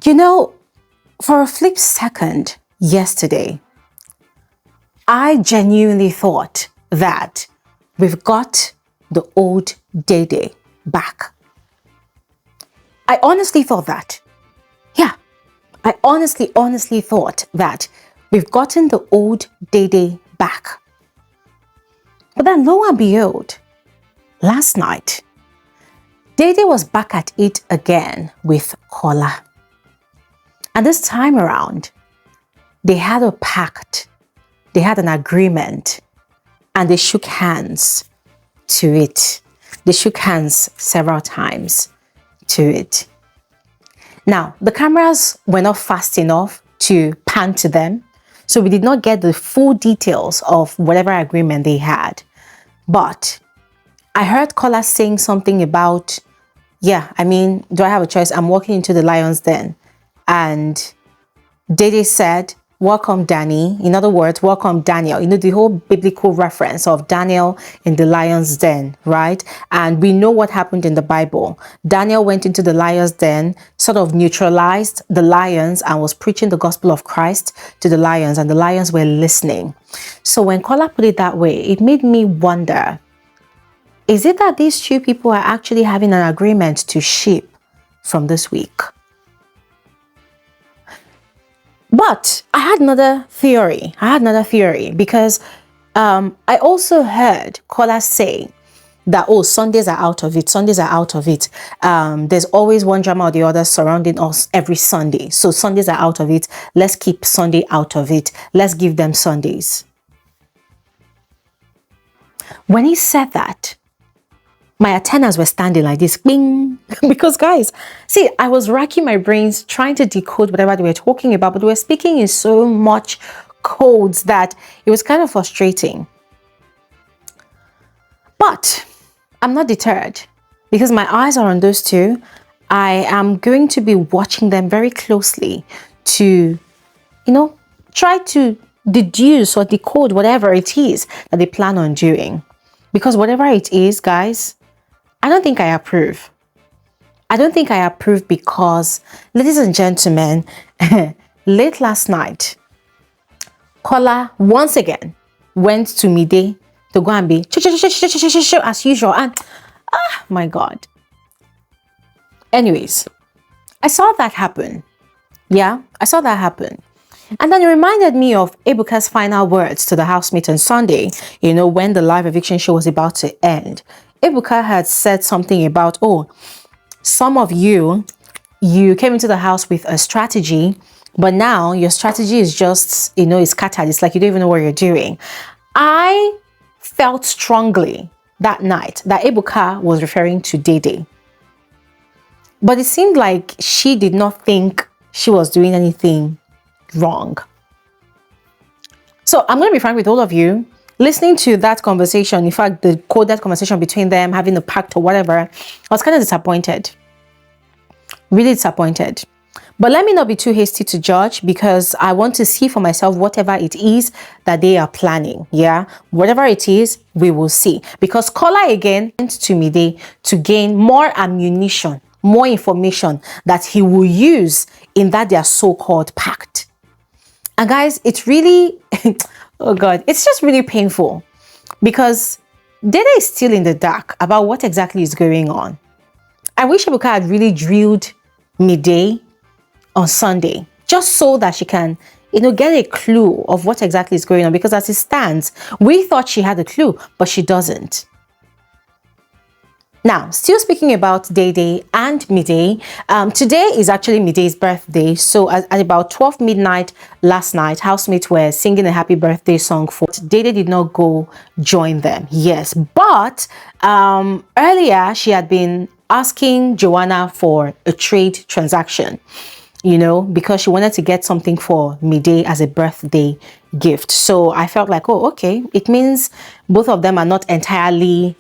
You know, for a flip second yesterday, I genuinely thought that we've got the old Dede back. I honestly thought that. Yeah, I honestly thought that we've gotten the old Dede back. But then lo and behold, last night, Dede was back at it again with Kola. And this time around, they had a pact, they had an agreement, and they shook hands to it. They shook hands several times to it. Now, the cameras were not fast enough to pan to them, so we did not get the full details of whatever agreement they had. But I heard Kola saying something about, yeah, I mean, do I have a choice? I'm walking into the lion's den. And Dede said, welcome, Danny. In other words, welcome, Daniel. You know, the whole biblical reference of Daniel in the lion's den, right? And we know what happened in the Bible. Daniel went into the lion's den, sort of neutralized the lions and was preaching the gospel of Christ to the lions, and the lions were listening. So when Kola put it that way, it made me wonder, is it that these two people are actually having an agreement to ship from this week? But I had another theory. Because I also heard Kola say that, oh, Sundays are out of it. There's always one drama or the other surrounding us every Sunday. So Sundays are out of it. Let's keep Sunday out of it. Let's give them Sundays. When he said that, my antennas were standing like this, bing, because guys, see, I was racking my brains trying to decode whatever they were talking about, but they were speaking in so much codes that it was kind of frustrating. But I'm not deterred because my eyes are on those two. I am going to be watching them very closely to, try to deduce or decode whatever it is that they plan on doing. Because whatever it is, guys, I don't think I approve. Because, ladies and gentlemen, late last night, Kola once again went to Midday to go and be as usual. And, my God. Anyways, I saw that happen. Yeah, I saw that happen. And then it reminded me of Ebuka's final words to the housemates on Sunday, when the live eviction show was about to end. Ebuka had said something about, oh, some of you came into the house with a strategy, but now your strategy is just, it's scattered. It's like you don't even know what you're doing. I felt strongly that night that Ebuka was referring to Dede. But it seemed like she did not think she was doing anything wrong. So I'm going to be frank with all of you. Listening to that conversation, in fact, the coded conversation between them, having a pact or whatever, I was kind of disappointed. Really disappointed. But let me not be too hasty to judge because I want to see for myself whatever it is that they are planning. Yeah, whatever it is, we will see. Because Kola again went to Midday to gain more ammunition, more information that he will use in that their so-called pact. And guys, it's really, oh God, it's just really painful because Dede is still in the dark about what exactly is going on. I wish Ebuka had really drilled Midday on Sunday just so that she can, get a clue of what exactly is going on, because as it stands, we thought she had a clue, but she doesn't. Now, still speaking about Dede and Midday, today is actually Midday's birthday. So at about 12 midnight last night, housemates were singing a happy birthday song for Dede. Did not go join them. Yes, but earlier she had been asking Joanna for a trade transaction, because she wanted to get something for Midday as a birthday gift. So I felt like, oh, okay, it means both of them are not entirely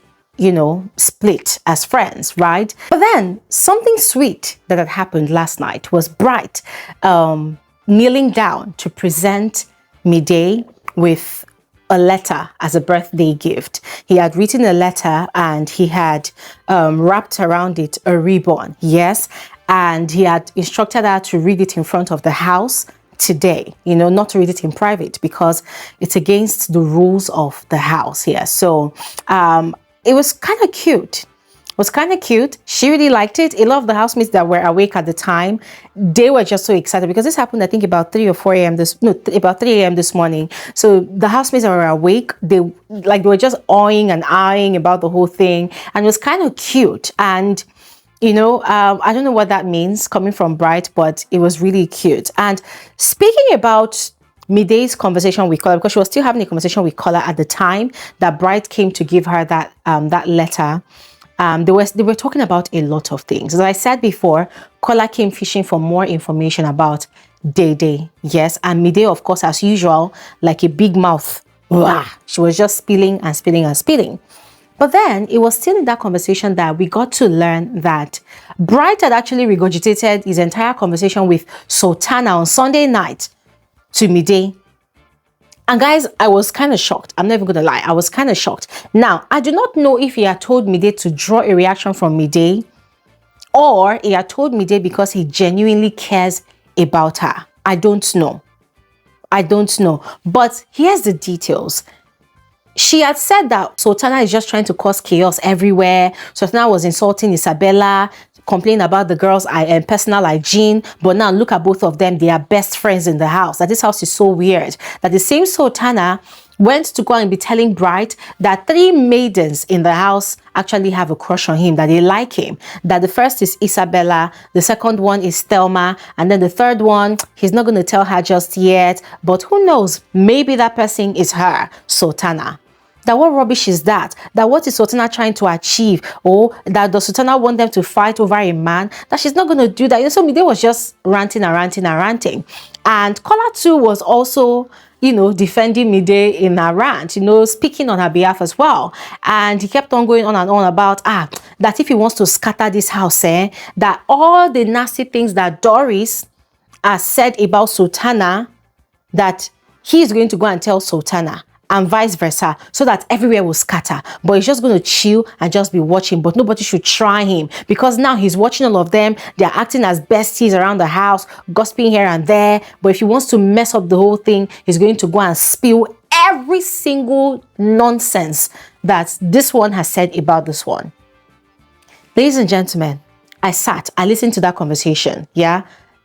split as friends, right? But then something sweet that had happened last night was Bright kneeling down to present Midday with a letter as a birthday gift. He had written a letter and he had wrapped around it a ribbon. Yes. and he had instructed her to read it in front of the house today, not to read it in private because it's against the rules of the house here. So it was kind of cute. She really liked it. A lot of the housemates that were awake at the time, they were just so excited because this happened, I think, about 3 or 4 a.m. about 3 a.m. this morning. So the housemates that were awake, they were just awing and eyeing about the whole thing, and it was kind of cute. And I don't know what that means coming from Bright, but it was really cute. And speaking about Mide's conversation with Kola, because she was still having a conversation with Kola at the time that Bright came to give her that letter. They were talking about a lot of things. As I said before, Kola came fishing for more information about Dede. Yes, and Mide, of course, as usual, like a big mouth. She was just spilling and spilling and spilling. But then it was still in that conversation that we got to learn that Bright had actually regurgitated his entire conversation with Sultana on Sunday night to Midday. And guys, I was kind of shocked. I'm never going to lie. I was kind of shocked. Now, I do not know if he had told Midday to draw a reaction from Midday, or he had told Midday because he genuinely cares about her. I don't know. But here's the details. She had said that Sultana is just trying to cause chaos everywhere. Sultana was insulting Isabella, complaining about the girls' personal hygiene. But now look at both of them. They are best friends in the house. That this house is so weird. That the same Sultana went to go and be telling Bright that 3 maidens in the house actually have a crush on him, that they like him. That the first is Isabella, the second one is Thelma, and then the third one, he's not going to tell her just yet. But who knows? Maybe that person is her, Sultana. That what rubbish is that? That what is Sultana trying to achieve? Or that does Sultana want them to fight over a man? That she's not going to do that. So Midday was just ranting. And Kola too was also, defending Midday in her rant, speaking on her behalf as well. And he kept on going on and on about, that if he wants to scatter this house, that all the nasty things that Doris has said about Sultana, that he is going to go and tell Sultana, and vice versa, so that everywhere will scatter. But he's just going to chill and just be watching, but nobody should try him, because now he's watching all of them. They're acting as besties around the house, gossiping here and there. But if he wants to mess up the whole thing, he's going to go and spill every single nonsense that this one has said about this one. Ladies and gentlemen, I listened to that conversation.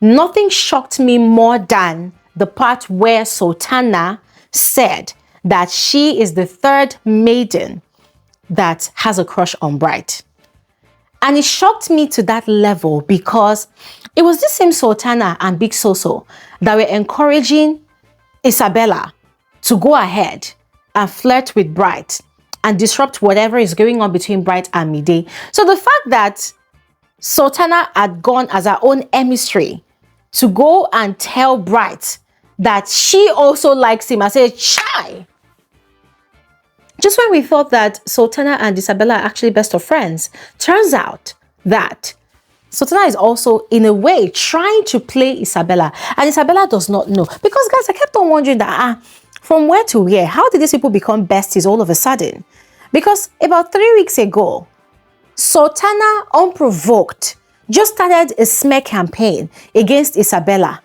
Nothing shocked me more than the part where Sultana said that she is the 3rd maiden that has a crush on Bright. And it shocked me to that level because it was the same Sultana and Big Soso that were encouraging Isabella to go ahead and flirt with Bright and disrupt whatever is going on between Bright and Midday. So the fact that Sultana had gone as her own emissary to go and tell Bright that she also likes him, I said, chai! Just when we thought that Sultana and Isabella are actually best of friends, turns out that Sultana is also, in a way, trying to play Isabella. And Isabella does not know. Because, guys, I kept on wondering that, from where to where? How did these people become besties all of a sudden? Because about 3 weeks ago, Sultana, unprovoked, just started a smear campaign against Isabella,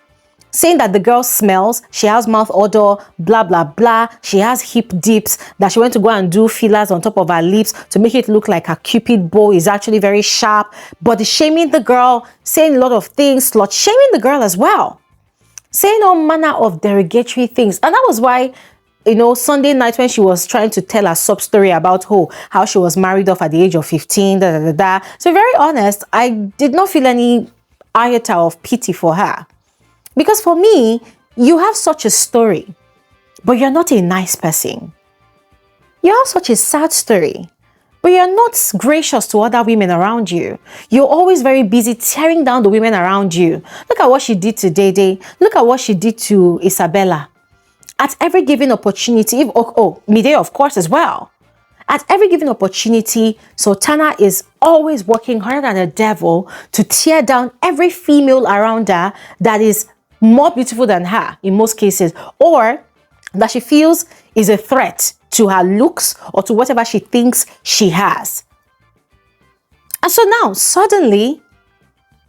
saying that the girl smells, she has mouth odor, blah, blah, blah. She has hip dips, that she went to go and do fillers on top of her lips to make it look like her cupid bow is actually very sharp. Body shaming the girl, saying a lot of things, slut shaming the girl as well. Saying all manner of derogatory things. And that was why, Sunday night when she was trying to tell her sub story about how she was married off at the age of 15, So very honest, I did not feel any iota of pity for her. Because for me, you have such a story, but you're not a nice person. You have such a sad story, but you're not gracious to other women around you. You're always very busy tearing down the women around you. Look at what she did to Dede. Look at what she did to Isabella. At every given opportunity, Midday, of course, as well. At every given opportunity, Sultana is always working harder than a devil to tear down every female around her that is more beautiful than her in most cases, or that she feels is a threat to her looks or to whatever she thinks she has. And so now, suddenly,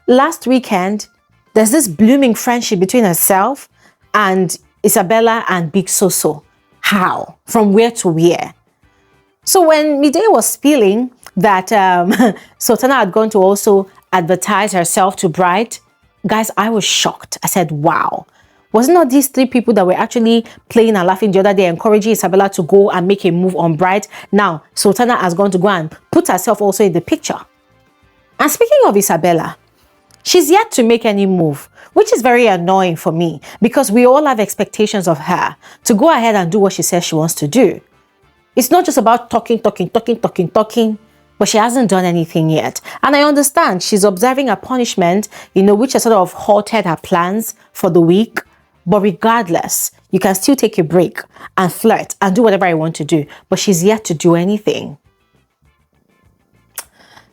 last weekend, there's this blooming friendship between herself and Isabella and Big Soso. How? From where to where? So when Midday was spilling that Sultana had gone to also advertise herself to Bride, guys, I was shocked. I said, wow. Wasn't not these three people that were actually playing and laughing the other day, encouraging Isabella to go and make a move on Bride? Now, Sultana has gone to go and put herself also in the picture. And speaking of Isabella, she's yet to make any move, which is very annoying for me because we all have expectations of her to go ahead and do what she says she wants to do. It's not just about talking, but she hasn't done anything yet. And I understand she's observing a punishment, which has sort of halted her plans for the week. But regardless, you can still take a break and flirt and do whatever you want to do. But she's yet to do anything.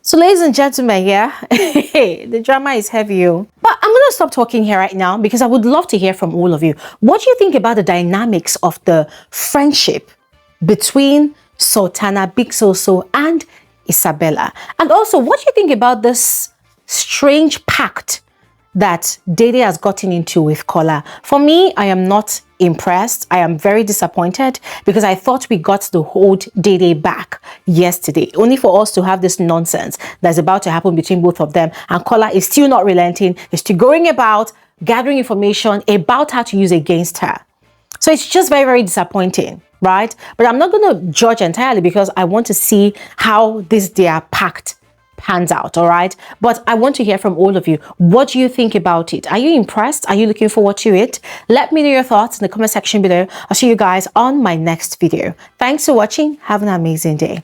So ladies and gentlemen, yeah, the drama is heavy. But I'm going to stop talking here right now because I would love to hear from all of you. What do you think about the dynamics of the friendship between Sultana, Big Soso, and Isabella? And also, what do you think about this strange pact that Dede has gotten into with Kola? For me, I am not impressed. I am very disappointed because I thought we got the old Dede back yesterday, only for us to have this nonsense that's about to happen between both of them. And Kola is still not relenting. He's still going about gathering information about how to use against her. So it's just very, very disappointing, right? But I'm not going to judge entirely because I want to see how their pact pans out, all right? But I want to hear from all of you. What do you think about it? Are you impressed? Are you looking forward to it? Let me know your thoughts in the comment section below. I'll see you guys on my next video. Thanks for watching. Have an amazing day.